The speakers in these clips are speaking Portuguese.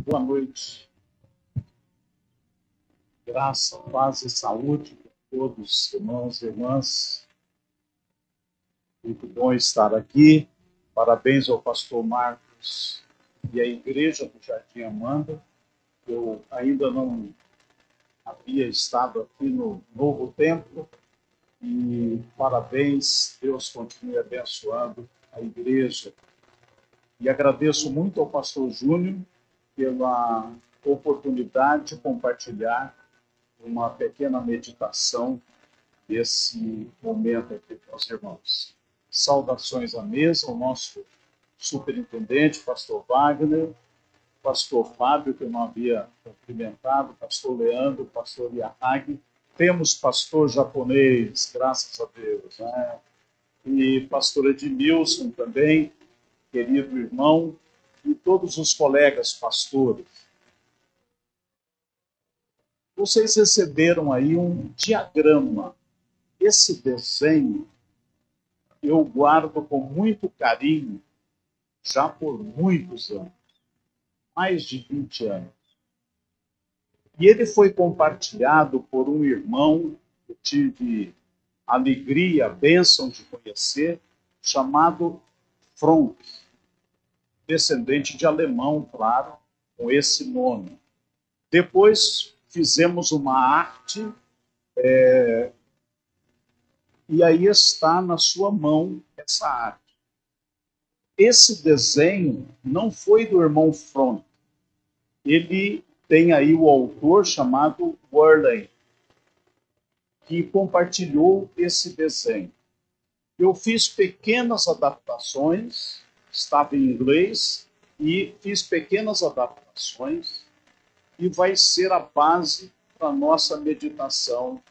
Boa noite. Graça, paz e saúde para todos, irmãos e irmãs. Muito bom estar aqui. Parabéns ao pastor Marcos e à igreja do Jardim Amanda. Eu ainda não havia estado aqui no Novo Templo e parabéns, Deus continue abençoando a igreja. E agradeço muito ao pastor Júnior pela oportunidade de compartilhar uma pequena meditação desse momento aqui com os irmãos. Saudações à mesa, ao nosso superintendente, pastor Wagner, pastor Fábio, que eu não havia cumprimentado, pastor Leandro, pastor Yahag. Temos pastor japonês, graças a Deus, né? E pastor Edmilson também, querido irmão, e todos os colegas pastores. Vocês receberam aí um diagrama. Esse desenho eu guardo com muito carinho já por muitos anos, mais de 20 anos. E ele foi compartilhado por um irmão que eu tive a alegria, a bênção de conhecer, chamado Frank, descendente de alemão, claro, com esse nome. Depois fizemos uma arte, e aí está na sua mão essa arte. Esse desenho não foi do irmão Frank. Ele tem aí o autor chamado Worley, que compartilhou esse desenho. Eu fiz pequenas adaptações, estava em inglês, e fiz pequenas adaptações, e vai ser a base para a nossa meditação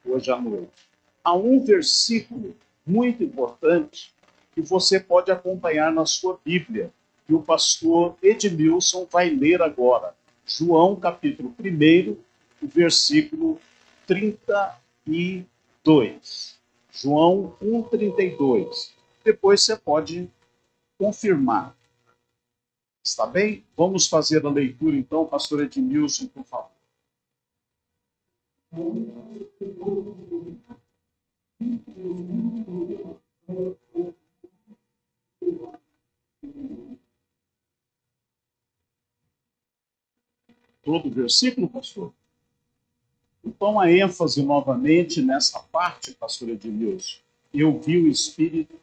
hoje à noite. Há um versículo muito importante que você pode acompanhar na sua Bíblia, que o pastor Edmilson vai ler agora. João, capítulo 1, o versículo 32. João 1,32. Depois você pode confirmar. Está bem? Vamos fazer a leitura, então, pastor Edmilson, por favor. Todo o versículo, pastor? Então, a ênfase novamente nessa parte, pastor Edmilson. Eu vi o Espírito.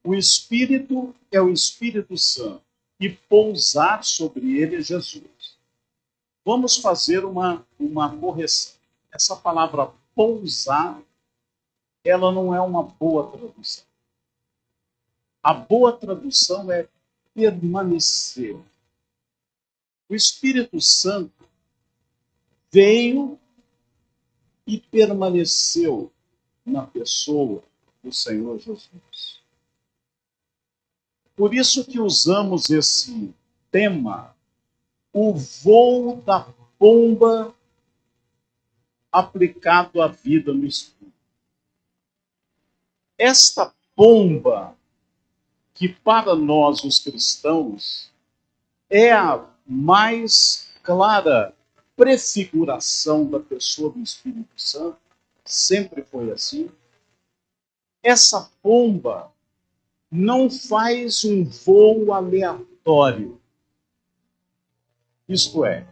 O Espírito é o Espírito Santo, e pousar sobre ele é Jesus. Vamos fazer uma correção. Essa palavra pousar, ela não é uma boa tradução. A boa tradução é permanecer. O Espírito Santo veio e permaneceu na pessoa do Senhor Jesus. Por isso que usamos esse tema, o voo da pomba aplicado à vida no Espírito. Esta pomba, que para nós, os cristãos, é a mais clara prefiguração da pessoa do Espírito Santo, sempre foi assim. Essa pomba não faz um voo aleatório. Isto é,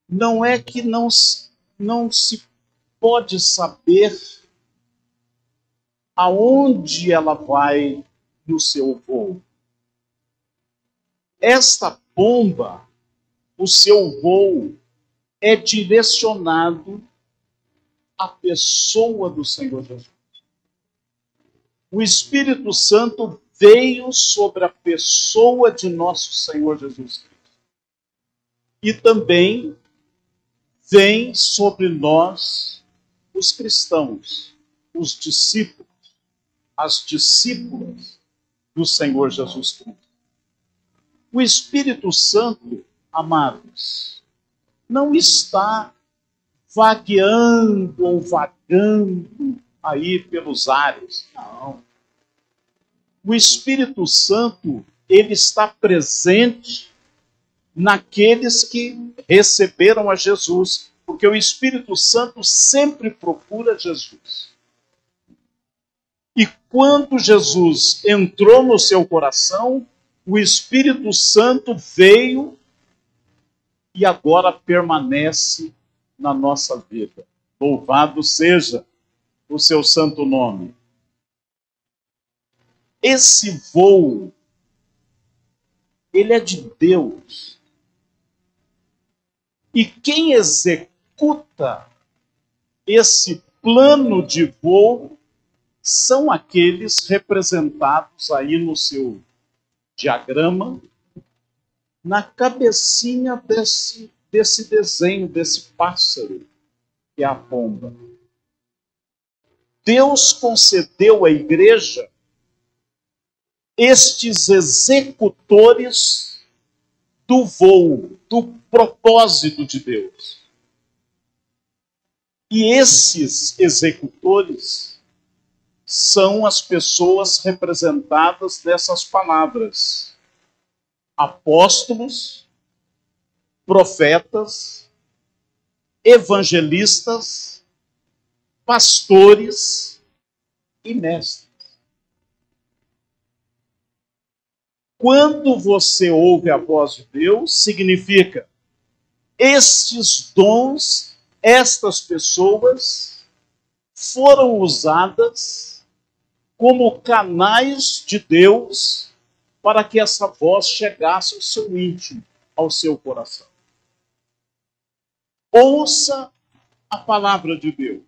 não é que não se pode saber aonde ela vai no seu voo. Esta pomba, o seu voo é direcionado à pessoa do Senhor Jesus. O Espírito Santo veio sobre a pessoa de nosso Senhor Jesus Cristo. E também vem sobre nós, os cristãos, os discípulos, as discípulas do Senhor Jesus Cristo. O Espírito Santo, amados, não está vagueando ou vagando aí pelos ares. Não. O Espírito Santo, ele está presente naqueles que receberam a Jesus, porque o Espírito Santo sempre procura Jesus. E quando Jesus entrou no seu coração, o Espírito Santo veio e agora permanece na nossa vida. Louvado seja o seu santo nome. Esse voo, ele é de Deus. E quem executa esse plano de voo são aqueles representados aí no seu diagrama, na cabecinha desse desenho, desse pássaro, que é a pomba. Deus concedeu à igreja estes executores do voo, do propósito de Deus. E esses executores são as pessoas representadas nessas palavras: apóstolos, profetas, evangelistas, pastores e mestres. Quando você ouve a voz de Deus, significa estes dons, estas pessoas foram usadas como canais de Deus para que essa voz chegasse ao seu íntimo, ao seu coração. Ouça a palavra de Deus.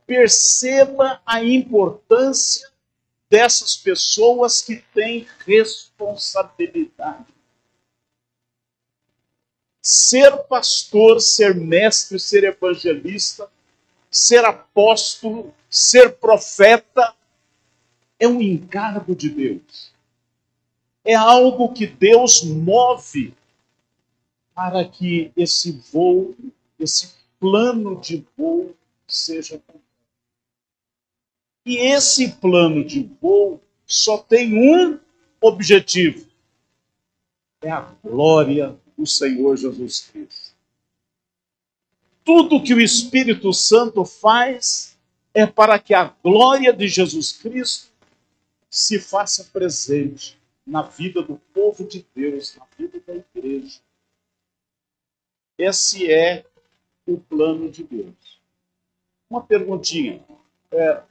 Perceba a importância dessas pessoas que têm responsabilidade. Ser pastor, ser mestre, ser evangelista, ser apóstolo, ser profeta, é um encargo de Deus. É algo que Deus move para que esse voo, esse plano de voo seja cumprido. E esse plano de voo só tem um objetivo: é a glória do Senhor Jesus Cristo. Tudo que o Espírito Santo faz é para que a glória de Jesus Cristo se faça presente na vida do povo de Deus, na vida da igreja. Esse é o plano de Deus. Uma perguntinha.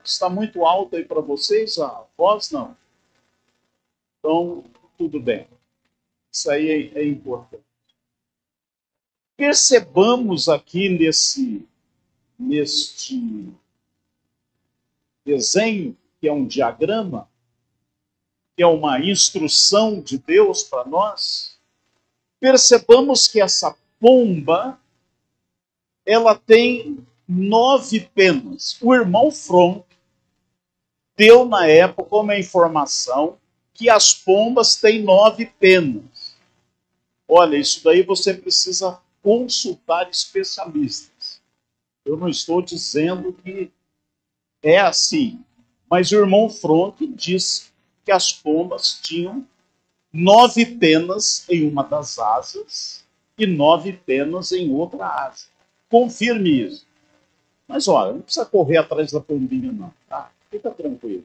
Está muito alta aí para vocês a voz? Não? Então, tudo bem. Isso aí é importante. Percebamos aqui neste desenho, que é um diagrama, que é uma instrução de Deus para nós, percebamos que essa pomba, ela tem 9 penas. O irmão Fronk deu na época uma informação que as pombas têm 9 penas. Olha, isso daí você precisa consultar especialistas. Eu não estou dizendo que é assim, mas o irmão Fronk disse que as pombas tinham 9 penas em uma das asas e 9 penas em outra asa. Confirme isso. Mas olha, não precisa correr atrás da pombinha não, tá? Fica tranquilo.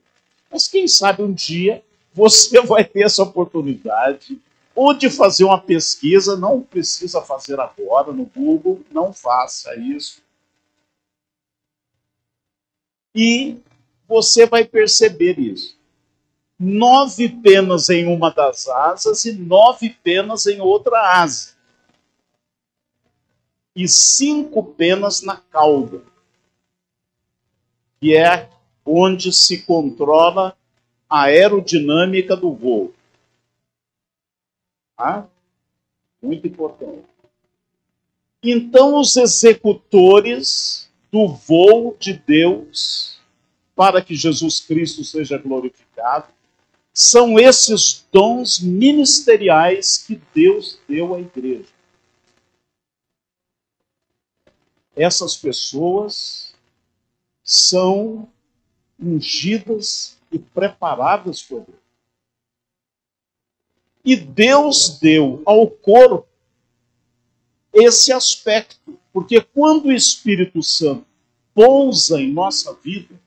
Mas quem sabe um dia você vai ter essa oportunidade ou de fazer uma pesquisa, não precisa fazer agora no Google, não faça isso. E você vai perceber isso. 9 penas em uma das asas e 9 penas em outra asa. E 5 penas na cauda, que é onde se controla a aerodinâmica do voo. Ah? Muito importante. Então, os executores do voo de Deus, para que Jesus Cristo seja glorificado, são esses dons ministeriais que Deus deu à igreja. Essas pessoas são ungidas e preparadas por Deus. E Deus deu ao corpo esse aspecto, porque quando o Espírito Santo pousa em nossa vida,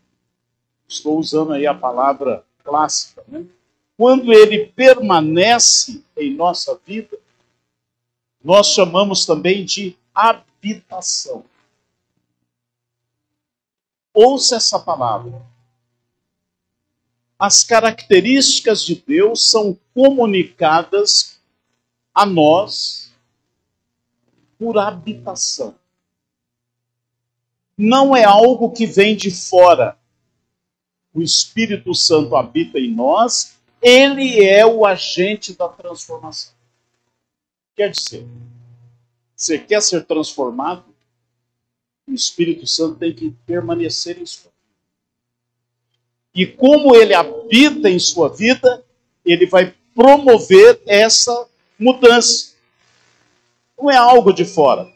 estou usando aí a palavra clássica, né? Quando ele permanece em nossa vida, nós chamamos também de habitação. Ouça essa palavra. As características de Deus são comunicadas a nós por habitação. Não é algo que vem de fora. O Espírito Santo habita em nós, ele é o agente da transformação. Quer dizer, você quer ser transformado? O Espírito Santo tem que permanecer em sua vida. E como ele habita em sua vida, ele vai promover essa mudança. Não é algo de fora.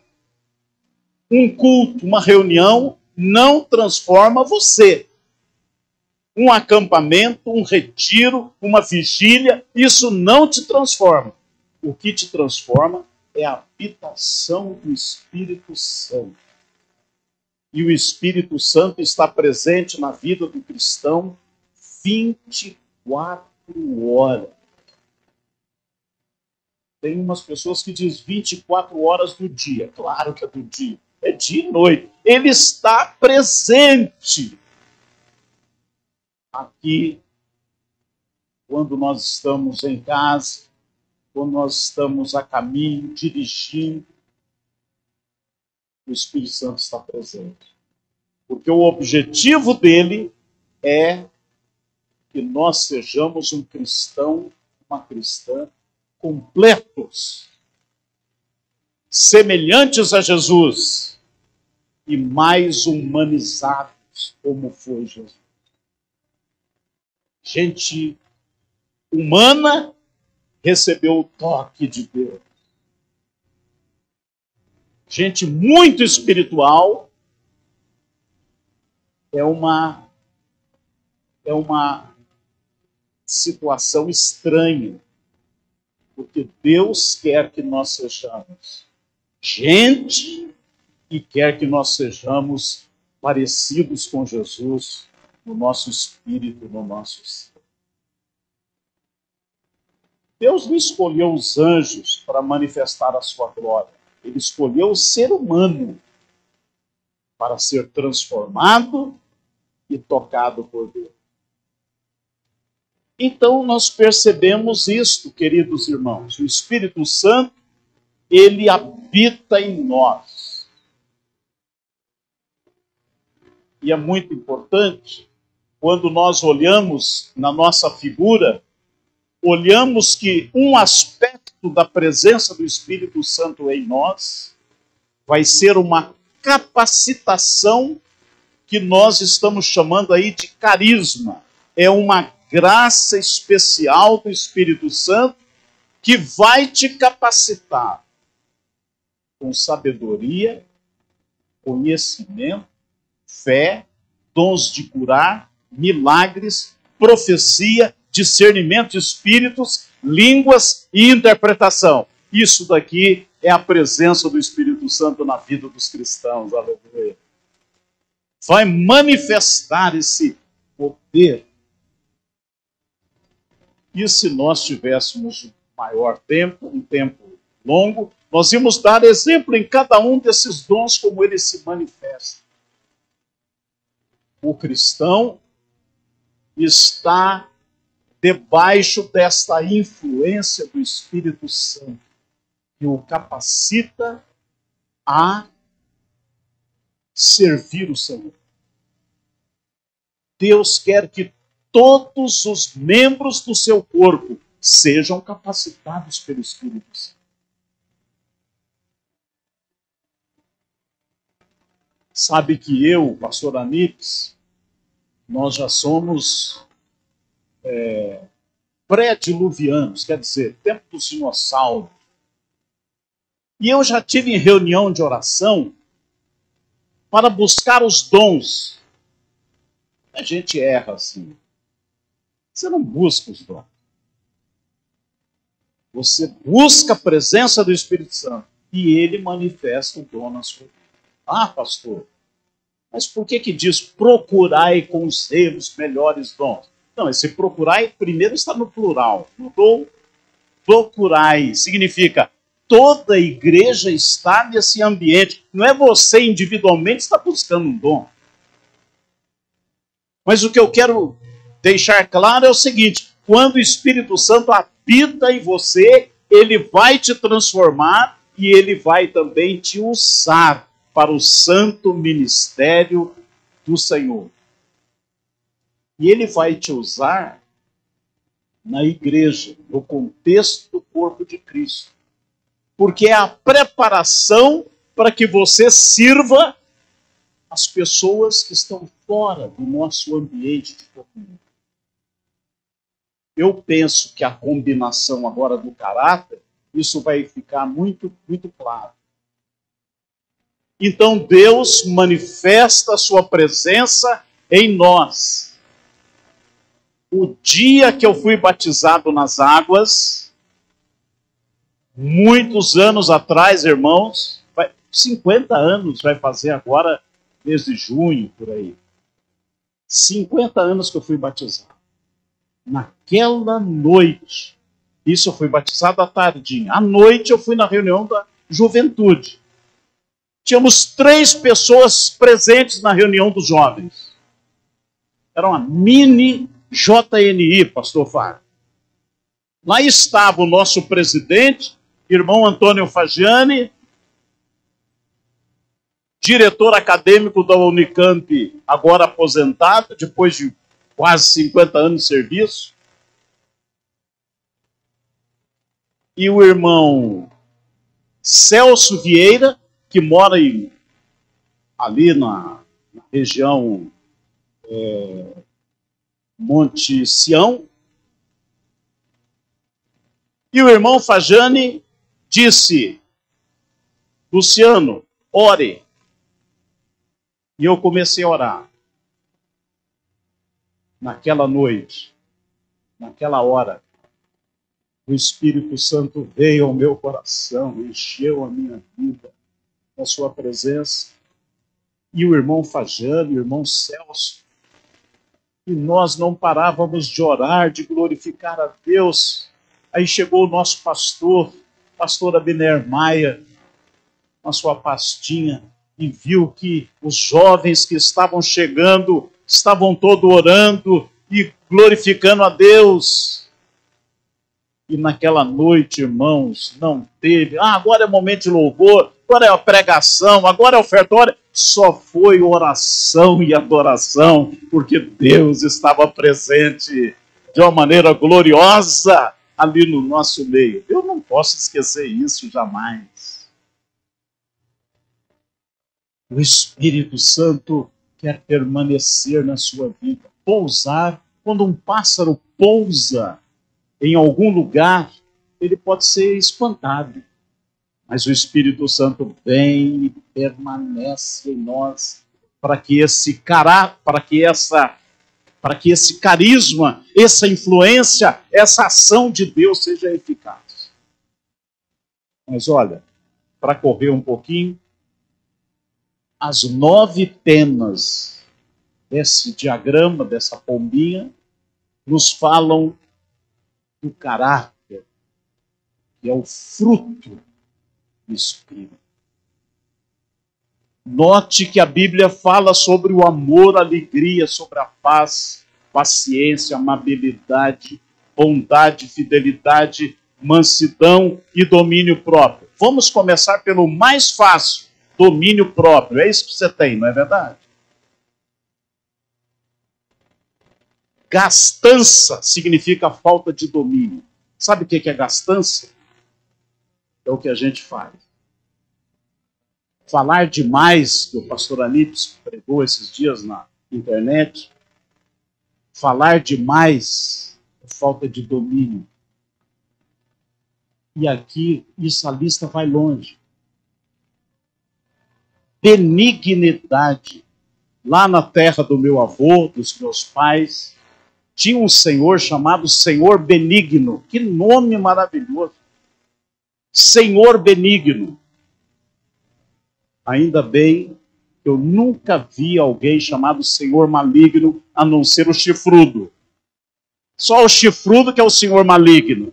Um culto, uma reunião, não transforma você. Um acampamento, um retiro, uma vigília, isso não te transforma. O que te transforma é a habitação do Espírito Santo. E o Espírito Santo está presente na vida do cristão 24 horas. Tem umas pessoas que dizem 24 horas do dia. Claro que é do dia. É dia e noite. Ele está presente aqui, quando nós estamos em casa, quando nós estamos a caminho, dirigindo, o Espírito Santo está presente. Porque o objetivo dele é que nós sejamos um cristão, uma cristã, completos, semelhantes a Jesus e mais humanizados, como foi Jesus. Gente humana recebeu o toque de Deus. Gente muito espiritual é uma situação estranha, porque Deus quer que nós sejamos gente e quer que nós sejamos parecidos com Jesus no nosso espírito, no nosso ser. Deus não escolheu os anjos para manifestar a sua glória. Ele escolheu o ser humano para ser transformado e tocado por Deus. Então nós percebemos isto, queridos irmãos. O Espírito Santo, ele habita em nós. E é muito importante, quando nós olhamos na nossa figura, olhamos que um aspecto da presença do Espírito Santo em nós vai ser uma capacitação que nós estamos chamando aí de carisma. É uma graça especial do Espírito Santo que vai te capacitar com sabedoria, conhecimento, fé, dons de curar, milagres, profecia, discernimento de espíritos, línguas e interpretação. Isso daqui é a presença do Espírito Santo na vida dos cristãos. Aleluia. Vai manifestar esse poder. E se nós tivéssemos um maior tempo, um tempo longo, nós íamos dar exemplo em cada um desses dons, como ele se manifesta. O cristão está debaixo desta influência do Espírito Santo, que o capacita a servir o Senhor. Deus quer que todos os membros do seu corpo sejam capacitados pelo Espírito Santo. Sabe que eu, pastor Anipes, nós já somos pré-diluvianos, quer dizer, tempo do dinossauro. E eu já tive em reunião de oração para buscar os dons. A gente erra assim. Você não busca os dons. Você busca a presença do Espírito Santo e ele manifesta o dom na sua vida. Ah, pastor, mas por que diz procurai com zelo os melhores dons? Não, esse procurai primeiro está no plural. No dom, procurai significa toda a igreja está nesse ambiente. Não é você individualmente que está buscando um dom. Mas o que eu quero deixar claro é o seguinte: quando o Espírito Santo habita em você, ele vai te transformar e ele vai também te usar para o santo ministério do Senhor. E ele vai te usar na igreja, no contexto do corpo de Cristo. Porque é a preparação para que você sirva as pessoas que estão fora do nosso ambiente de comunhão. Eu penso que a combinação agora do caráter, isso vai ficar muito, muito claro. Então Deus manifesta a sua presença em nós. O dia que eu fui batizado nas águas, muitos anos atrás, irmãos, 50 anos vai fazer agora, mês de junho, por aí. 50 anos que eu fui batizado. Naquela noite, isso eu fui batizado à tardinha. À noite eu fui na reunião da juventude. Tínhamos 3 pessoas presentes na reunião dos jovens. Era uma mini JNI, pastor Fábio. Lá estava o nosso presidente, irmão Antônio Fagiani, diretor acadêmico da Unicamp, agora aposentado, depois de quase 50 anos de serviço. E o irmão Celso Vieira, que mora ali na região Monte Sião. E o irmão Fagiani disse: Luciano, ore. E eu comecei a orar. Naquela noite, naquela hora, o Espírito Santo veio ao meu coração, encheu a minha vida com a sua presença. E o irmão Fagiani, o irmão Celso, e nós não parávamos de orar, de glorificar a Deus. Aí chegou o nosso pastor Abner Maia, com a sua pastinha, e viu que os jovens que estavam chegando estavam todos orando e glorificando a Deus. E naquela noite, irmãos, não teve, agora é momento de louvor, agora é a pregação, agora é a ofertória. Só foi oração e adoração, porque Deus estava presente de uma maneira gloriosa ali no nosso meio. Eu não posso esquecer isso jamais. O Espírito Santo quer permanecer na sua vida, pousar. Quando um pássaro pousa em algum lugar, ele pode ser espantado. Mas o Espírito Santo vem e permanece em nós para que esse carisma, essa influência, essa ação de Deus seja eficaz. Mas olha, para correr um pouquinho, as 9 penas desse diagrama, dessa pombinha, nos falam do caráter, que é o fruto do Espírito. Note que a Bíblia fala sobre o amor, a alegria, sobre a paz, paciência, amabilidade, bondade, fidelidade, mansidão e domínio próprio. Vamos começar pelo mais fácil, domínio próprio. É isso que você tem, não é verdade? Gastança significa falta de domínio. Sabe o que é gastança? É o que a gente faz. Falar demais, que o pastor Anípes pregou esses dias na internet, falar demais é falta de domínio. E aqui, a lista vai longe. Benignidade. Lá na terra do meu avô, dos meus pais, tinha um senhor chamado Senhor Benigno. Que nome maravilhoso! Senhor Benigno. Ainda bem que eu nunca vi alguém chamado Senhor Maligno, a não ser o chifrudo. Só o chifrudo que é o Senhor Maligno.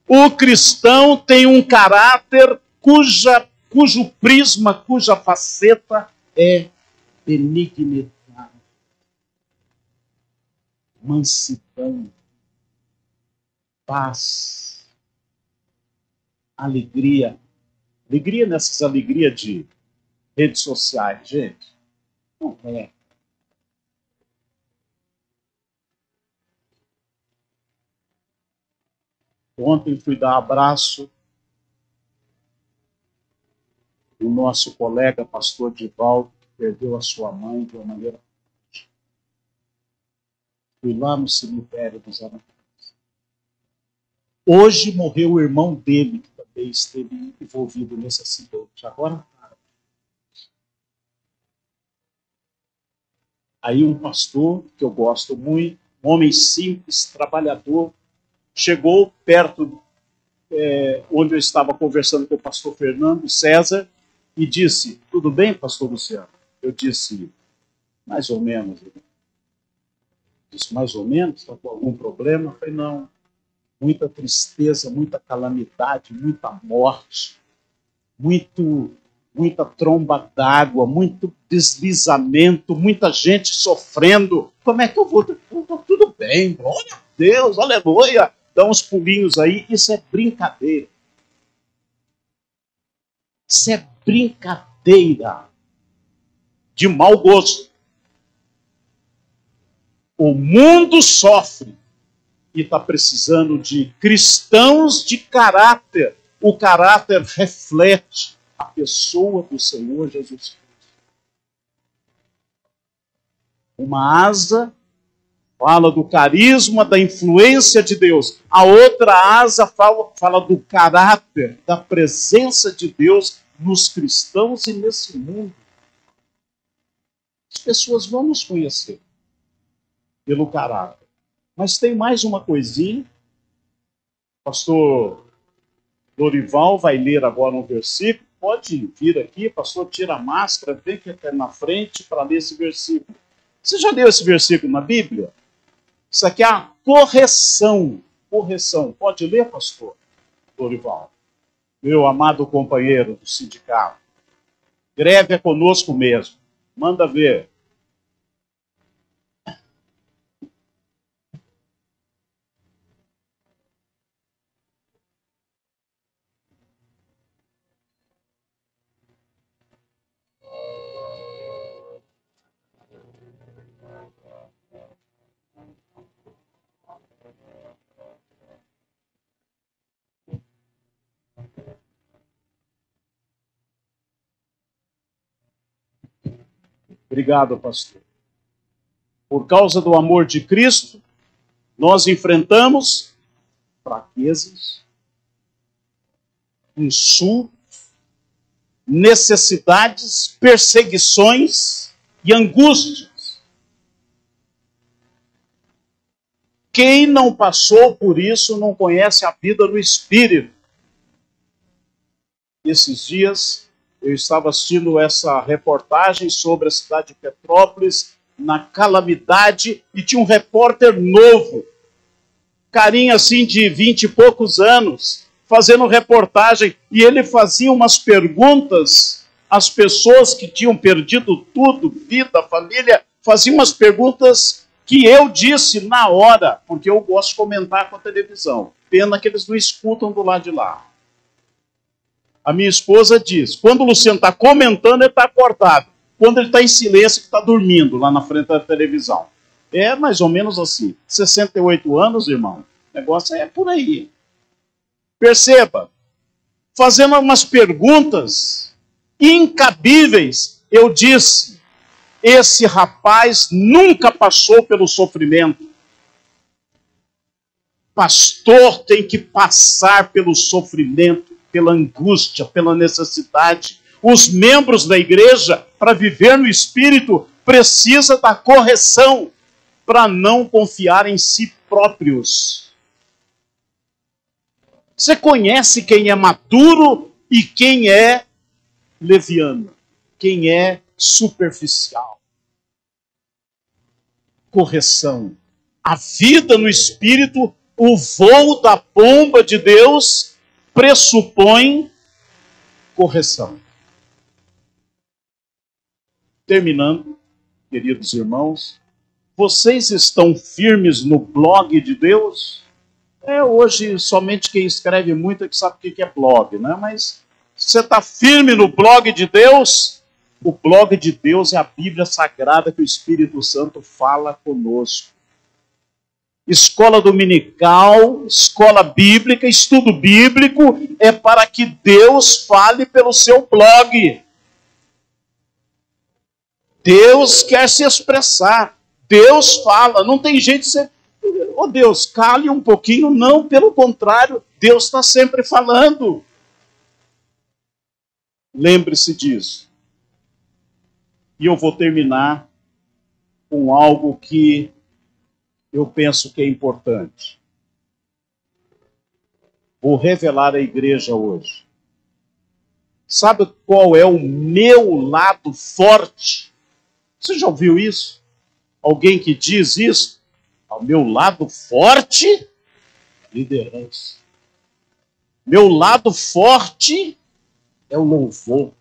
O cristão tem um caráter cujo prisma, cuja faceta é benignidade, mansidão, paz, alegria. Alegria nessas alegrias de redes sociais, gente. Não é. Ontem fui dar abraço do nosso colega pastor Divaldo, que perdeu a sua mãe de uma maneira. Fui lá no cemitério dos Arangues. Hoje morreu o irmão dele, que também esteve envolvido nesse acidente. Agora, aí um pastor, que eu gosto muito, um homem simples, trabalhador, chegou perto onde eu estava conversando com o pastor Fernando César e disse: tudo bem, pastor Luciano? Eu disse: mais ou menos. Ele disse: mais ou menos? Está com algum problema? Eu falei: não. Muita tristeza, muita calamidade, muita morte, muita tromba d'água, muito deslizamento, muita gente sofrendo. Como é que eu vou? Tudo bem, glória a Deus, aleluia. Dá uns pulinhos aí, isso é brincadeira. Isso é brincadeira de mau gosto. O mundo sofre e está precisando de cristãos de caráter. O caráter reflete a pessoa do Senhor Jesus Cristo. Uma asa fala do carisma, da influência de Deus. A outra asa fala do caráter, da presença de Deus nos cristãos e nesse mundo. As pessoas vão nos conhecer pelo caráter. Mas tem mais uma coisinha. O pastor Dorival vai ler agora um versículo. Pode vir aqui, pastor, tira a máscara, vem aqui na frente para ler esse versículo. Você já leu esse versículo na Bíblia? Isso aqui é a correção. Correção. Pode ler, pastor Dorival? Meu amado companheiro do sindicato. Greve é conosco mesmo. Manda ver. Obrigado, pastor. Por causa do amor de Cristo, nós enfrentamos fraquezas, insultos, necessidades, perseguições e angústias. Quem não passou por isso não conhece a vida no Espírito. Esses dias eu estava assistindo essa reportagem sobre a cidade de Petrópolis, na calamidade, e tinha um repórter novo, carinha assim de 20 e poucos anos, fazendo reportagem, e ele fazia umas perguntas às pessoas que tinham perdido tudo, vida, família, fazia umas perguntas que eu disse na hora, porque eu gosto de comentar com a televisão. Pena que eles não escutam do lado de lá. A minha esposa diz, quando o Luciano está comentando, ele está acordado. Quando ele está em silêncio, ele está dormindo lá na frente da televisão. É mais ou menos assim. 68 anos, irmão, o negócio é por aí. Perceba, fazendo umas perguntas incabíveis, eu disse, esse rapaz nunca passou pelo sofrimento. Pastor tem que passar pelo sofrimento, pela angústia, pela necessidade. Os membros da igreja, para viver no Espírito, precisa da correção. para não confiar em si próprios. Você conhece quem é maduro e quem é leviano, quem é superficial. Correção. A vida no Espírito, o voo da pomba de Deus, pressupõe correção. Terminando, queridos irmãos, vocês estão firmes no blog de Deus? Hoje somente quem escreve muito é que sabe o que é blog, né? Mas você está firme no blog de Deus? O blog de Deus é a Bíblia Sagrada que o Espírito Santo fala conosco. Escola dominical, escola bíblica, estudo bíblico é para que Deus fale pelo seu blog. Deus quer se expressar. Deus fala. Não tem jeito de você... Oh Deus, cale um pouquinho. Não, pelo contrário. Deus está sempre falando. Lembre-se disso. E eu vou terminar com algo que eu penso que é importante. Vou revelar à igreja hoje. Sabe qual é o meu lado forte? Você já ouviu isso? Alguém que diz isso? O meu lado forte? Liderança. Meu lado forte é o louvor.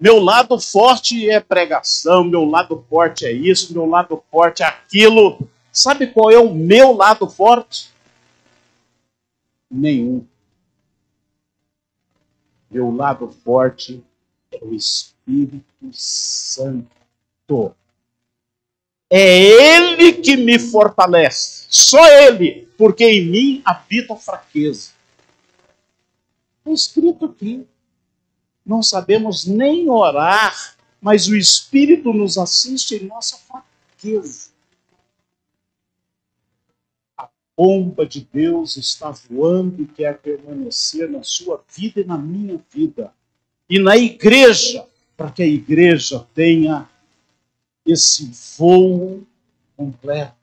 Meu lado forte é pregação, meu lado forte é isso, meu lado forte é aquilo. Sabe qual é o meu lado forte? Nenhum. Meu lado forte é o Espírito Santo. É Ele que me fortalece. Só Ele, porque em mim habita a fraqueza. Está escrito aqui. Não sabemos nem orar, mas o Espírito nos assiste em nossa fraqueza. A pomba de Deus está voando e quer permanecer na sua vida e na minha vida. E na igreja, para que a igreja tenha esse voo completo,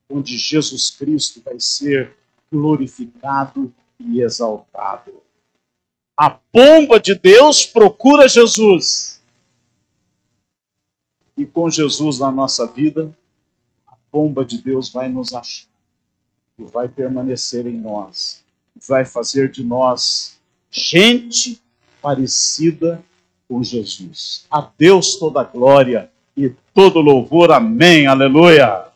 onde Jesus Cristo vai ser glorificado e exaltado. A pomba de Deus procura Jesus. E com Jesus na nossa vida, a pomba de Deus vai nos achar. E vai permanecer em nós. Vai fazer de nós gente parecida com Jesus. A Deus toda a glória e todo louvor. Amém. Aleluia.